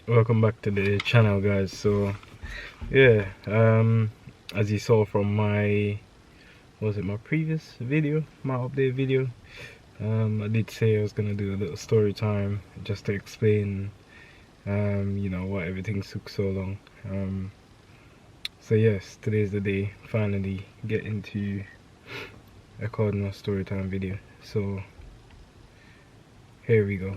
Welcome back to the channel, guys. So yeah, as you saw from my my previous video, my update video, I did say I was gonna do a little story time just to explain why everything took so long. So yes, today's the day, finally getting to recording a story time video. So here we go.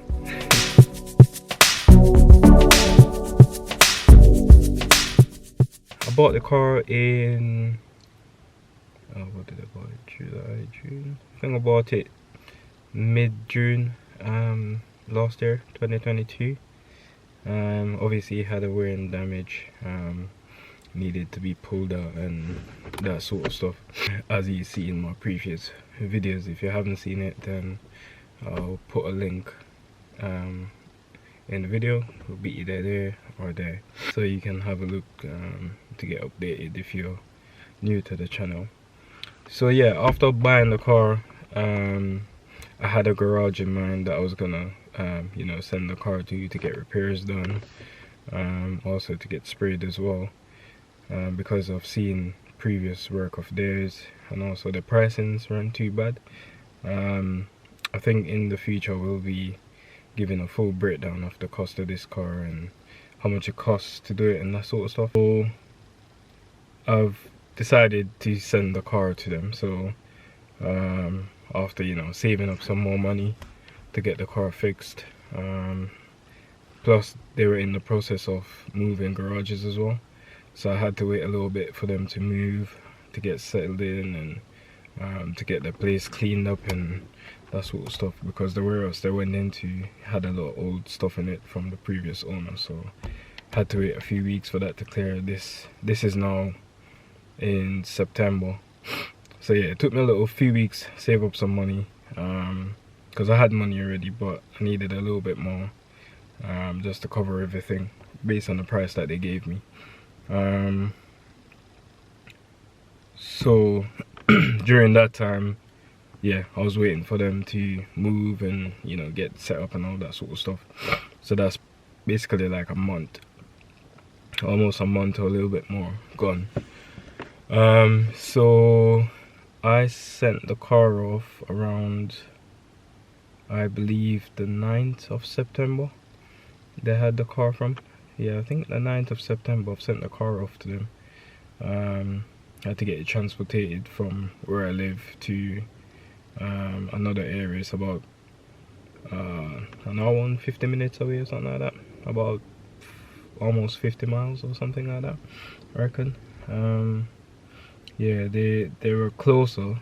I bought the car in what did I buy? July, June. I think I bought it mid-June last year, 2022. Obviously it had a wear damage, needed to be pulled out and that sort of stuff, as you see in my previous videos. If you haven't seen it, then I'll put a link in the video. It'll be either there or there, so you can have a look to get updated if you're new to the channel. So yeah, after buying the car, I had a garage in mind that I was gonna send the car to get repairs done, also to get sprayed as well, because I've seen previous work of theirs, and also the pricings weren't too bad. I think in the future we'll be giving a full breakdown of the cost of this car and how much it costs to do it and that sort of stuff. So I've decided to send the car to them. So after saving up some more money to get the car fixed, plus they were in the process of moving garages as well, so I had to wait a little bit for them to move, to get settled in, and to get the place cleaned up and that sort of stuff, because the warehouse they went into had a lot of old stuff in it from the previous owner. So had to wait a few weeks for that to clear. This is now in September. So yeah, it took me a few weeks, save up some money, because I had money already, but I needed a little bit more, just to cover everything based on the price that they gave me. So during that time, yeah, I was waiting for them to move and get set up and all that sort of stuff. So that's basically like a month, almost a month or a little bit more gone. So I sent the car off around, I believe, the 9th of September. They had the car from, yeah, I think the 9th of September I've sent the car off to them. I had to get it transported from where I live to another area. It's about an hour and 50 minutes away or something like that, about almost 50 miles or something like that, I reckon. Yeah, they were closer,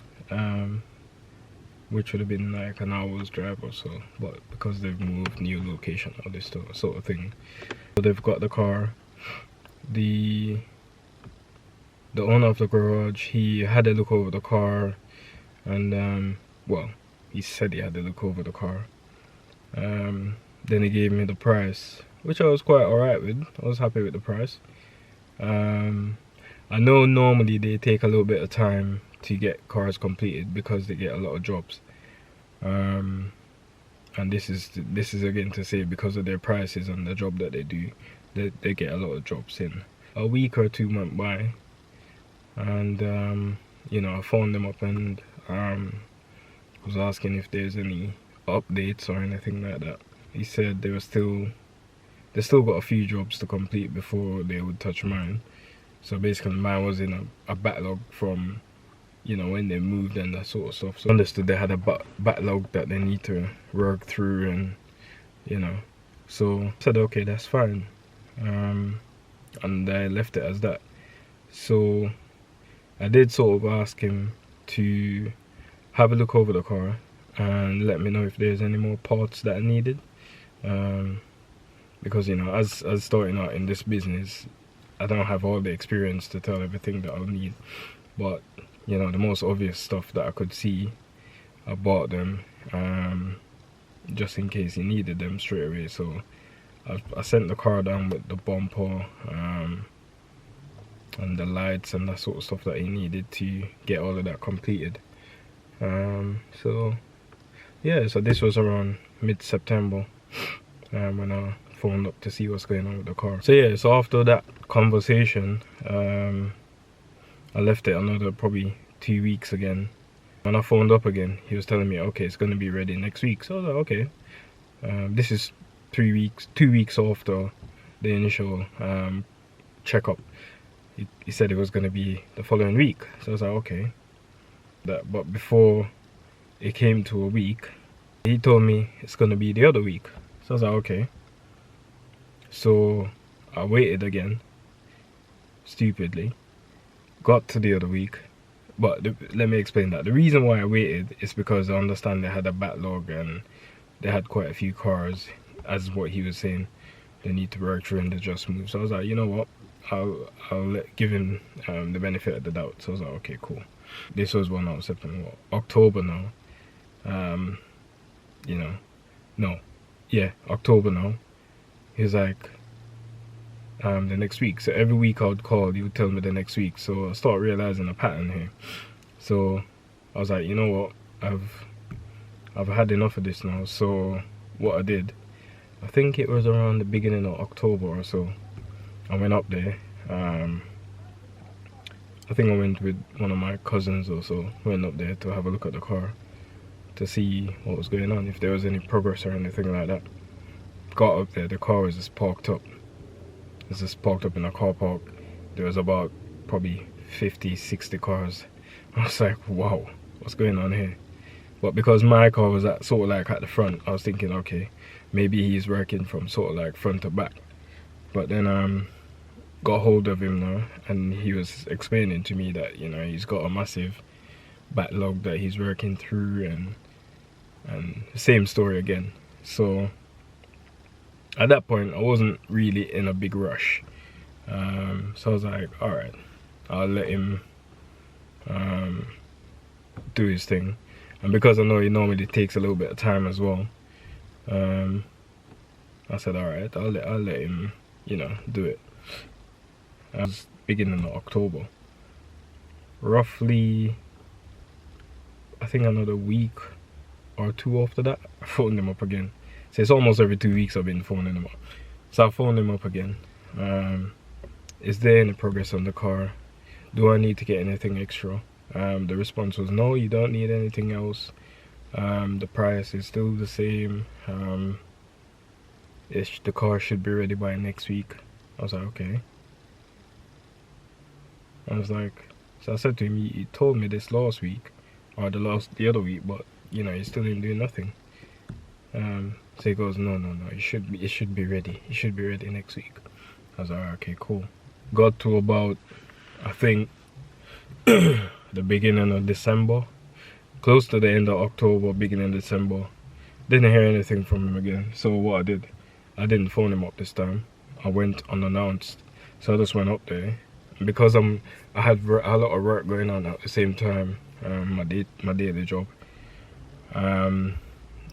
which would have been like an hour's drive or so, but because they've moved, new location, all this sort of thing, so they've got the car. The owner of the garage, he had a look over the car, and well, he said he had a look over the car. Then he gave me the price, which I was quite alright with. I was happy with the price. I know normally they take a little bit of time to get cars completed because they get a lot of jobs, and this is again to say, because of their prices and the job that they do, they get a lot of jobs in. A week or two went by, and I phoned them up and was asking if there's any updates or anything like that. He said they still got a few jobs to complete before they would touch mine. So basically mine was in a backlog from when they moved and that sort of stuff. So I understood they had a backlog that they need to work through, and so I said okay, that's fine, and I left it as that. So I did sort of ask him to have a look over the car and let me know if there's any more parts that I needed, because as starting out in this business, I don't have all the experience to tell everything that I'll need, but the most obvious stuff that I could see, I bought them, just in case he needed them straight away. So I sent the car down with the bumper, and the lights and that sort of stuff that he needed to get all of that completed. So yeah, so this was around mid-September when I phoned up to see what's going on with the car. So yeah, so after that conversation, I left it another probably 2 weeks again. When I phoned up again, he was telling me, okay, it's gonna be ready next week. So I was like, okay. This is 2 weeks after the initial checkup. He said it was gonna be the following week. So I was like, okay. But before it came to a week, he told me it's gonna be the other week. So I was like, okay. So I waited again, stupidly. Got to the other week, but let me explain that. The reason why I waited is because I understand they had a backlog and they had quite a few cars, as what he was saying, they need to work through and they just move. So I was like, you know what, I'll give him the benefit of the doubt. So I was like, okay, cool. This was when I was September, October now. You know, no, yeah, October now. He was like, the next week. So every week I would call, he would tell me the next week. So I started realizing a pattern here. So I was like, you know what, I've had enough of this now. So what I did, I think it was around the beginning of October or so, I went up there. I think I went with one of my cousins or so, went up there to have a look at the car to see what was going on, if there was any progress or anything like that. Got up there, the car was just parked up. It's just parked up in a car park. There was about probably 50-60 cars. I was like, wow, what's going on here? But because my car was at sort of like at the front, I was thinking, okay, maybe he's working from sort of like front to back. But then got hold of him now, and he was explaining to me that, you know, he's got a massive backlog that he's working through, and same story again. So at that point I wasn't really in a big rush. So I was like, alright, I'll let him do his thing. And because I know it normally takes a little bit of time as well, I said, alright, I'll let him, you know, do it. It was beginning of October. Roughly, I think another week or two after that, I phoned him up again. So it's almost every 2 weeks I've been phoning him up. So I phoned him up again. Is there any progress on the car? Do I need to get anything extra? The response was, no, you don't need anything else. The price is still the same. The car should be ready by next week. I was like, okay. I was like, so I said to him, you told me this last week, or the other week, but you know, you still didn't do nothing. So he goes, no, it should be ready. It should be ready next week. I was like, alright, okay, cool. Got to about, I think, the beginning of December, close to the end of October, beginning of December. Didn't hear anything from him again. So what I did, I didn't phone him up this time. I went unannounced. So I just went up there. Because I had a lot of work going on at the same time, my daily job.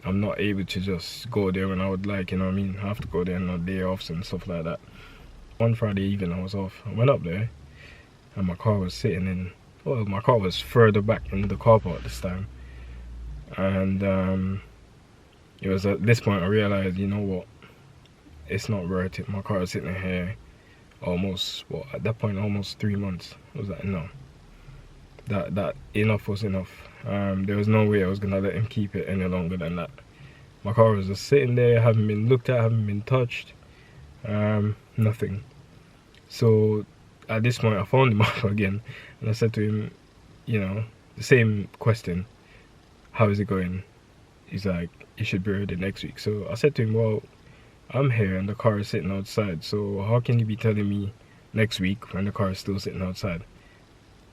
I'm not able to just go there when I would like, you know what I mean? I have to go there on a day off and stuff like that. One Friday evening I was off. I went up there and my car was sitting in, well, my car was further back in the car park this time. And it was at this point I realized, you know what, it's not worth it. My car is sitting here almost, well, at that point almost 3 months. I was like, no, that enough was enough. There was no way I was gonna let him keep it any longer than that. My car was just sitting there, haven't been looked at, haven't been touched, nothing. So at this point I phoned him up again and I said to him, you know, the same question, how is it going? He's like, it should be ready next week. So I said to him, well, I'm here and the car is sitting outside, so how can you be telling me next week when the car is still sitting outside?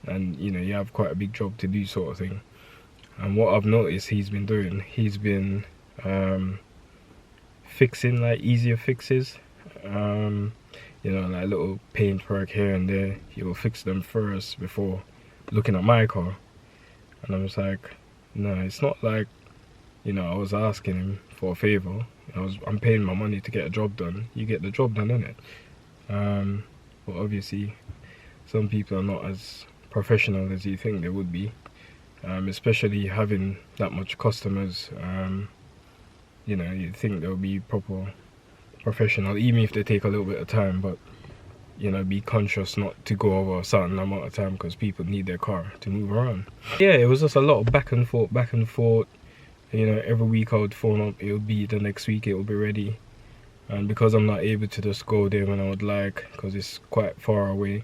And you know, you have quite a big job to do, sort of thing. And what I've noticed he's been doing, he's been fixing like easier fixes, you know, like little paint work here and there. He will fix them first before looking at my car. And I was like, no, it's not like, you know, I was asking him for a favor. I'm paying my money to get a job done. You get the job done, innit? But obviously some people are not as professional as you think they would be, especially having that much customers. You know, you'd think there'll be proper professional, even if they take a little bit of time. But you know, be conscious not to go over a certain amount of time because people need their car to move around. Yeah, it was just a lot of back and forth. You know, every week I would phone up, it'll be the next week, it'll be ready. And because I'm not able to just go there when I would like, because it's quite far away.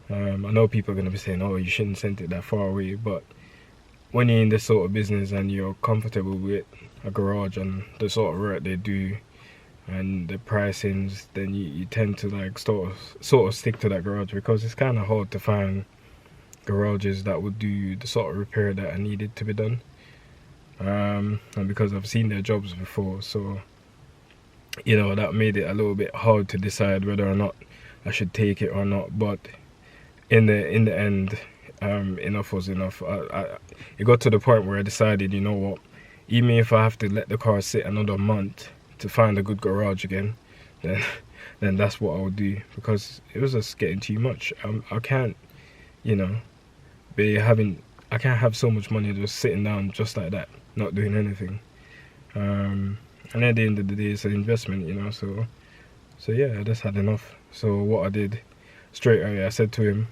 I know people are going to be saying, oh, you shouldn't send it that far away, but when you're in this sort of business and you're comfortable with a garage and the sort of work they do and the pricings, then you tend to like sort of stick to that garage, because it's kind of hard to find garages that would do the sort of repair that I needed to be done. And because I've seen their jobs before, so you know, that made it a little bit hard to decide whether or not I should take it or not. But in the end, enough was enough. It got to the point where I decided, you know what, even if I have to let the car sit another month to find a good garage again, then that's what I would do, because it was just getting too much. I can't, you know, I can't have so much money just sitting down just like that, not doing anything. And at the end of the day, it's an investment, you know. So yeah, I just had enough. So what I did straight away, I said to him,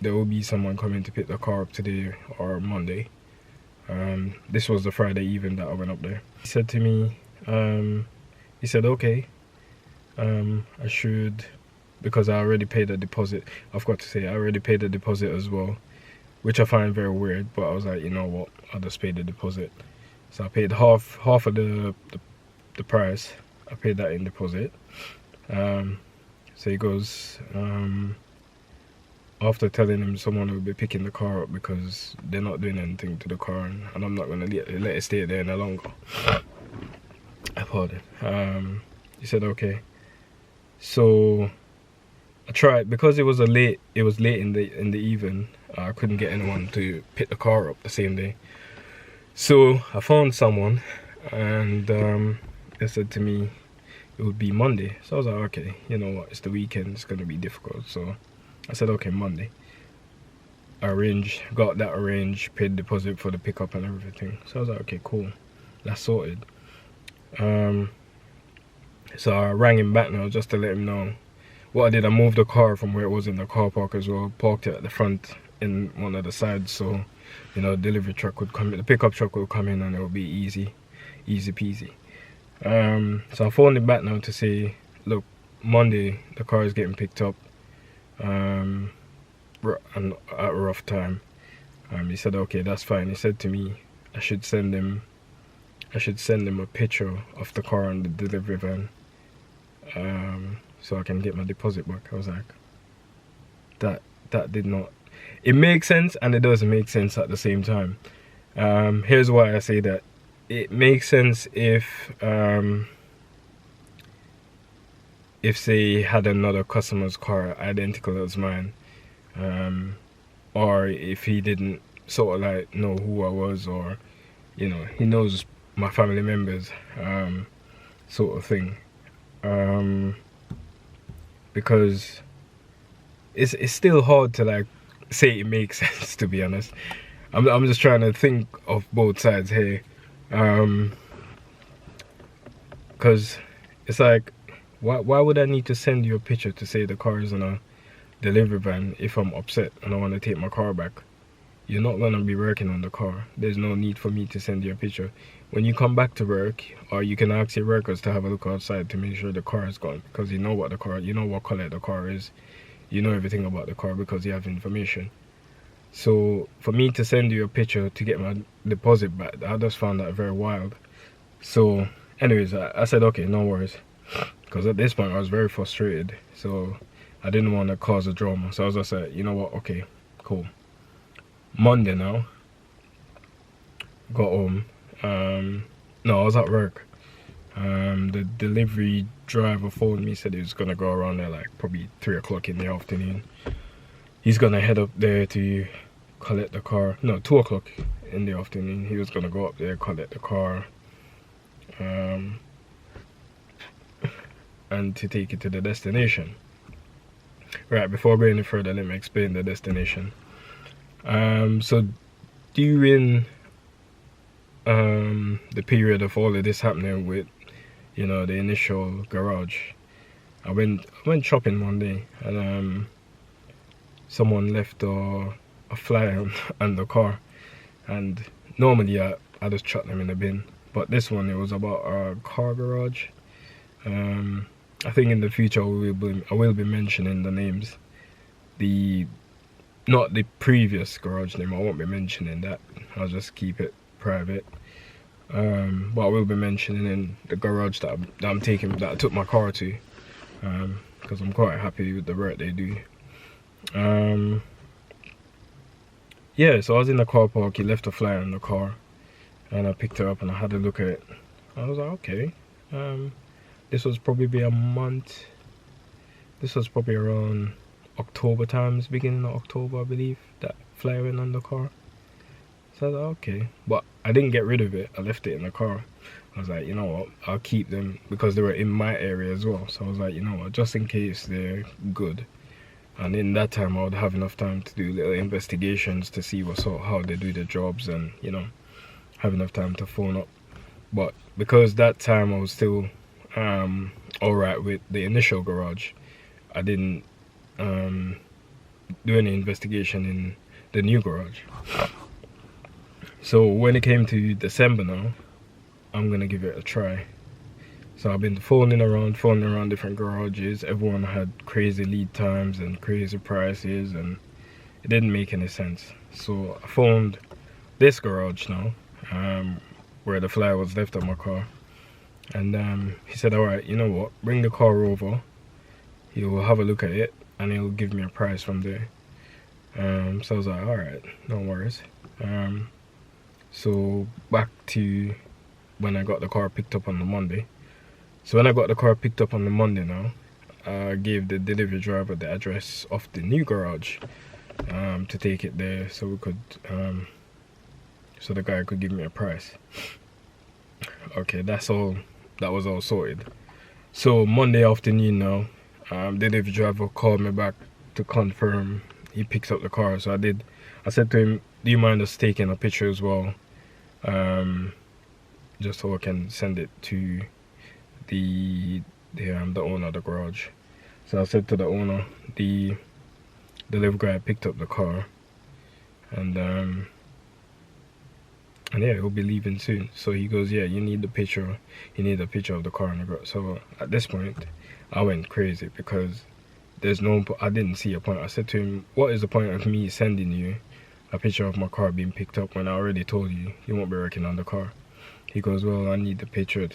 there will be someone coming to pick the car up today or Monday. This was the Friday even that I went up there. He said to me, he said, okay, I should, because I already paid the deposit. I forgot to say, I already paid the deposit as well, which I find very weird, but I was like, you know what, I'll just pay the deposit. So I paid half of the price. I paid that in deposit. So he goes, after telling him someone will be picking the car up because they're not doing anything to the car, and I'm not going to let it stay there any longer. Pardon. He said okay. So I tried, because it was late in the evening. I couldn't get anyone to pick the car up the same day. So I found someone, and they said to me it would be Monday. So I was like, okay, you know what, it's the weekend, it's going to be difficult. So I said, okay, Monday. Got that arranged, paid deposit for the pickup and everything. So I was like, okay, cool, that's sorted. So I rang him back now just to let him know. What I did, I moved the car from where it was in the car park as well, parked it at the front in one of the sides, so you know, the delivery truck would come in, the pickup truck would come in, and it would be easy peasy. So I phoned him back now to say, look, Monday the car is getting picked up and at a rough time. He said okay, that's fine. He said to me I should send him a picture of the car on the delivery van, so I can get my deposit back. I was like, that did not, it makes sense and it doesn't make sense at the same time. Here's why I say that. It makes sense if say had another customer's car identical as mine, or if he didn't sort of like know who I was, or you know, he knows my family members, sort of thing, because it's still hard to like say it makes sense, to be honest. I'm just trying to think of both sides here, because it's like, why would I need to send you a picture to say the car is in a delivery van if I'm upset and I want to take my car back? You're not going to be working on the car. There's no need for me to send you a picture. When you come back to work, or you can ask your workers to have a look outside to make sure the car is gone, because you know what color the car is, you know everything about the car because you have information. So for me to send you a picture to get my deposit back, I just found that very wild. So anyways, I said okay, no worries, because at this point I was very frustrated, so I didn't want to cause a drama. So I was just like, you know what, okay, cool. Monday now, got home. No, I was at work. The delivery driver phoned me, said he was gonna go around there like probably 3 o'clock in the afternoon. He's gonna head up there to collect the car. No, 2 o'clock in the afternoon. He was gonna go up there, collect the car, and to take it to the destination. Right, before going any further, let me explain the destination. So during the period of all of this happening with, you know, the initial garage. I went shopping one day, and someone left a flyer on the car, and normally I just chuck them in the bin, but this one, it was about a car garage. I think in the future I will be mentioning the names. Not the previous garage name, I won't be mentioning that. I'll just keep it private. But I will be mentioning in the garage that I took my car to, because I'm quite happy with the work they do. Yeah, so I was in the car park. He left a flyer in the car, and I picked it up and I had a look at it. I was like, okay, this was probably a month. This was probably around October times, beginning of October, I believe, that flyer went on the car. So I was like, okay, but I didn't get rid of it. I left it in the car. I was like, you know what, I'll keep them because they were in my area as well. So I was like, you know what, just in case they're good. And in that time, I would have enough time to do little investigations to see how they do the jobs, and, you know, have enough time to phone up. But because that time I was still alright with the initial garage, I didn't do any investigation in the new garage. So when it came to December now, I'm gonna give it a try. So I've been phoning around different garages. Everyone had crazy lead times and crazy prices, and it didn't make any sense. So I phoned this garage now, where the flyer was left on my car, and he said, alright, you know what, bring the car over, he'll have a look at it and he'll give me a price from there. So I was like, alright, no worries. So back to when I got the car picked up on the Monday. So when I got the car picked up on the Monday now, I gave the delivery driver the address of the new garage, to take it there, so we could so the guy could give me a price. Okay, that was all sorted. So Monday afternoon now, the delivery driver called me back to confirm he picks up the car. So I said to him, do you mind us taking a picture as well, just so I can send it to the owner of the garage. So I said to the owner, the delivery guy picked up the car, and yeah, he'll be leaving soon. So he goes, yeah, you need a picture of the car in the garage. So at this point I went crazy, because I didn't see a point. I said to him, what is the point of me sending you a picture of my car being picked up when I already told you won't be working on the car? He goes, well, I need the picture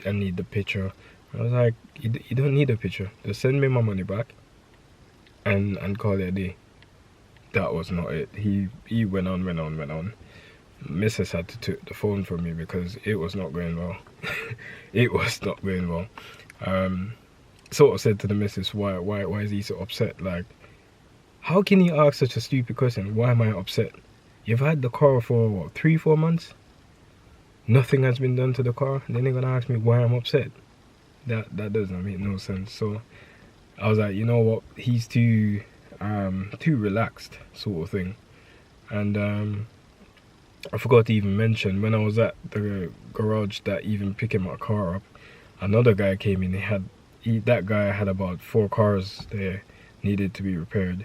I need the picture. I was like, you don't need a picture, just send me my money back and call it a day. That was not it. He went on. Mrs. had to take the phone from me because it was not going well. It was not going well. Sort of said to the missus, why is he so upset? Like, how can you ask such a stupid question? Why am I upset? You've had the car for what, 3-4 months? Nothing has been done to the car, and then they're gonna ask me why I'm upset. That doesn't make no sense. So I was like, you know what, he's too relaxed, sort of thing. And I forgot to even mention, when I was at the garage that even picking my car up, another guy came in. That guy had about 4 cars there needed to be repaired,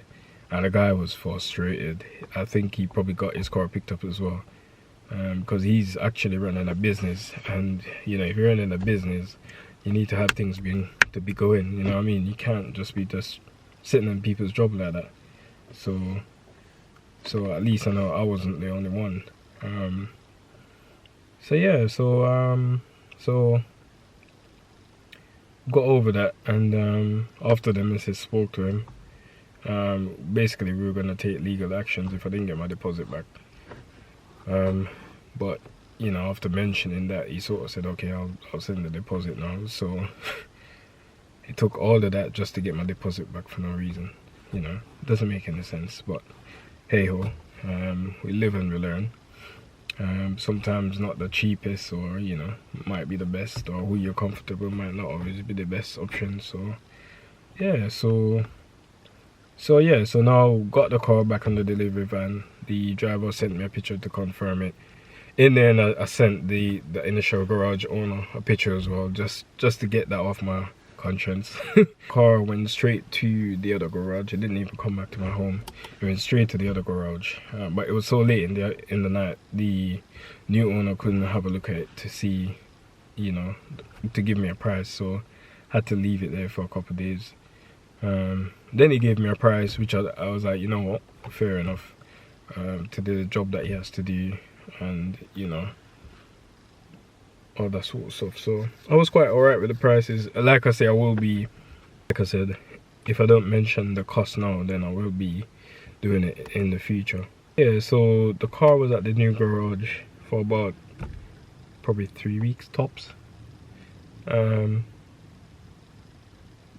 and the guy was frustrated. I think he probably got his car picked up as well, because he's actually running a business, and you know, if you're running a business, you need to have things to be going, you know what I mean? You can't just be sitting on people's job like that. So at least I know I wasn't the only one. So yeah, so got over that, and after the missus spoke to him, basically we were gonna take legal actions if I didn't get my deposit back. But you know, after mentioning that, he sort of said, okay, I'll send the deposit now. So it took all of that just to get my deposit back for no reason. You know, it doesn't make any sense, but hey ho, we live and we learn. Sometimes not the cheapest, or you know, might be the best, or who you're comfortable might not always be the best option. So yeah, so now got the car back on the delivery van. The driver sent me a picture to confirm it. in there, and I sent the initial garage owner a picture as well, just to get that off my conscience. Car went straight to the other garage. It didn't even come back to my home. It went straight to the other garage. But it was so late in the night, the new owner couldn't have a look at it to see, you know, to give me a price. So had to leave it there for a couple of days. Then he gave me a price, which I was like, you know what, fair enough, to do the job that he has to do, and you know, all that sort of stuff. So I was quite alright with the prices. Like I say, like I said, if I don't mention the cost now, then I will be doing it in the future. Yeah, so the car was at the new garage for about probably 3 weeks tops.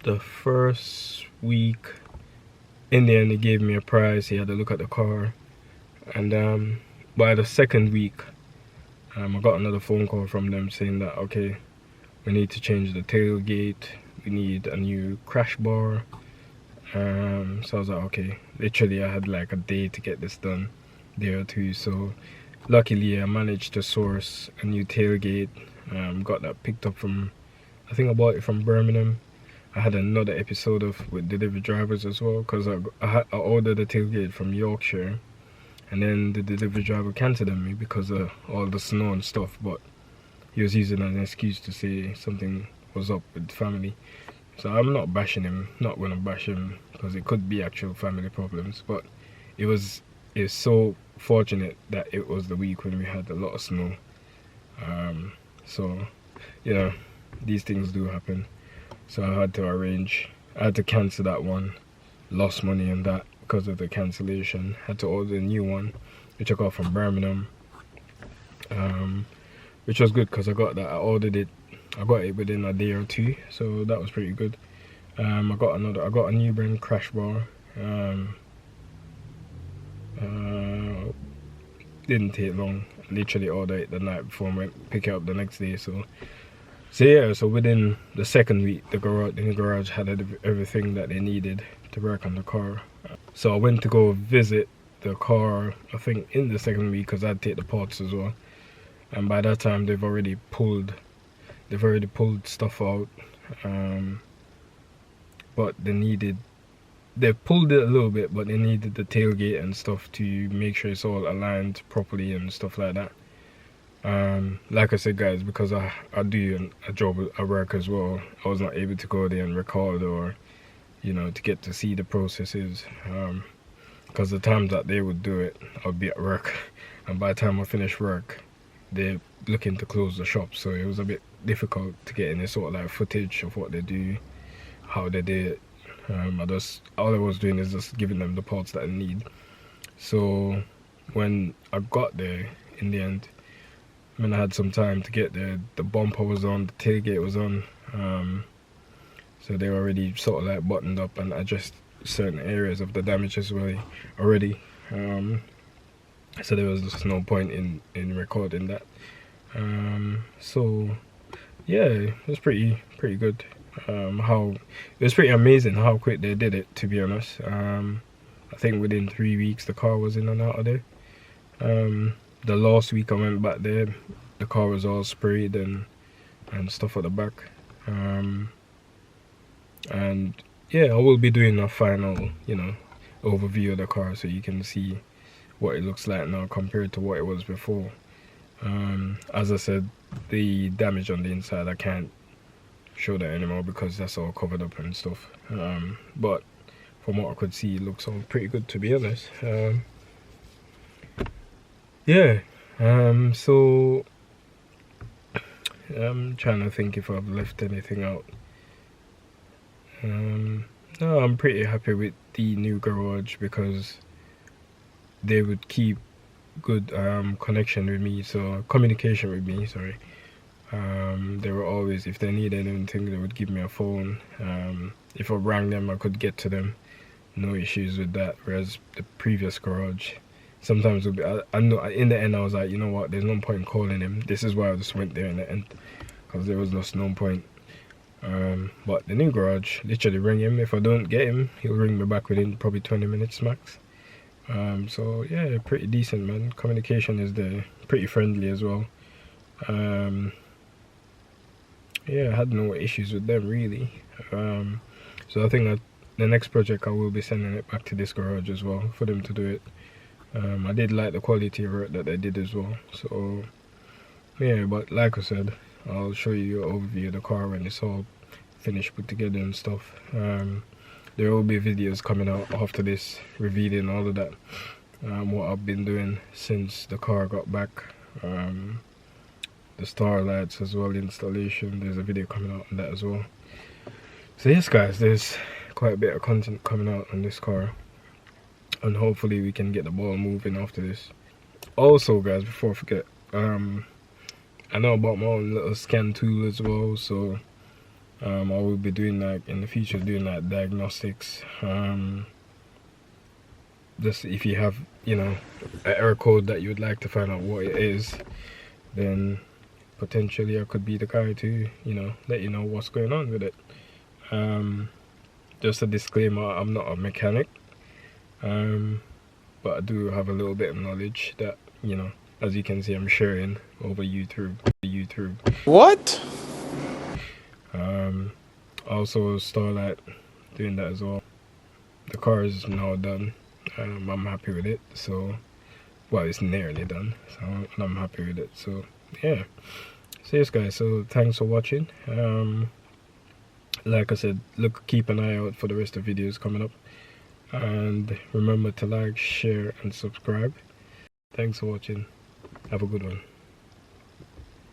The first week, in the end, he gave me a price. He had a look at the car, and by the second week, I got another phone call from them saying that, okay, we need to change the tailgate, we need a new crash bar. So I was like, okay. Literally, I had like a day to get this done, day or two. So luckily, I managed to source a new tailgate. Got that picked up from, I think I bought it from Birmingham. I had another episode with delivery drivers as well, because I ordered a tailgate from Yorkshire, and then the delivery driver cancelled on me because of all the snow and stuff, but he was using an excuse to say something was up with family. So I'm not bashing him, not gonna bash him, because it could be actual family problems, but it's so fortunate that it was the week when we had a lot of snow. So you know, these things do happen. So I had to cancel that one, lost money on that because of the cancellation. Had to order a new one, which I got from Birmingham, which was good because I got it within a day or two, so that was pretty good. I got a new brand crash bar. Didn't take long. I literally ordered it the night before and went pick it up the next day. So yeah, so within the second week, the garage had everything that they needed to work on the car. So I went to go visit the car, I think in the second week, because I'd take the parts as well. And by that time, they've already pulled stuff out. But they pulled it a little bit, but they needed the tailgate and stuff to make sure it's all aligned properly and stuff like that. Like I said, guys, because I do a job at work as well, I was not able to go there and record, or you know, to get to see the processes, because the times that they would do it, I would be at work, and by the time I finish work, they're looking to close the shop, so it was a bit difficult to get any sort of like footage of what they do, how they do it. All I was doing is just giving them the parts that I need. So when I got there, in the end, when I had some time to get there, the bumper was on, the tailgate was on, so they were already sort of like buttoned up and addressed certain areas of the damage as well already. So there was just no point in recording that. So yeah, it was pretty good. It was pretty amazing how quick they did it, to be honest. I think within 3 weeks the car was in and out of there. The last week I went back there, the car was all sprayed and stuff at the back. And yeah, I will be doing a final, you know, overview of the car so you can see what it looks like now compared to what it was before. As I said, the damage on the inside, I can't show that anymore because that's all covered up and stuff. But from what I could see, it looks all pretty good, to be honest. Yeah, so I'm trying to think if I've left anything out. No, I'm pretty happy with the new garage because they would keep good communication with me, sorry. They were always, if they needed anything, they would give me a phone. If I rang them, I could get to them, no issues with that. Whereas the previous garage, sometimes it would be, I know in the end I was like, you know what, there's no point in calling him. This is why I just went there in the end, because there was just no point. But the new garage, literally ring him. If I don't get him, he'll ring me back within probably 20 minutes max. So yeah, pretty decent, man. Communication is there, pretty friendly as well. Yeah, I had no issues with them really. So I think that the next project I will be sending it back to this garage as well for them to do it. I did like the quality of work that they did as well. So yeah, but like I said, I'll show you an overview of the car when it's all finished put together and stuff. There will be videos coming out after this revealing all of that, what I've been doing since the car got back, the starlights as well, installation. There's a video coming out on that as well. So yes guys, there's quite a bit of content coming out on this car, and hopefully we can get the ball moving after this. Also guys, before I forget, I know about my own little scan tool as well, so I will be doing like in the future, doing like diagnostics. Just if you have, you know, an error code that you would like to find out what it is, then potentially I could be the guy to, you know, let you know what's going on with it. Just a disclaimer, I'm not a mechanic, but I do have a little bit of knowledge that, you know, as you can see, I'm sharing over YouTube. What? Also Starlight, doing that as well. The car is now done. I'm happy with it. So, well, it's nearly done. So I'm happy with it. So yeah. So yes, guys. So thanks for watching. Like I said, keep an eye out for the rest of the videos coming up. And remember to like, share, and subscribe. Thanks for watching. Have a good one.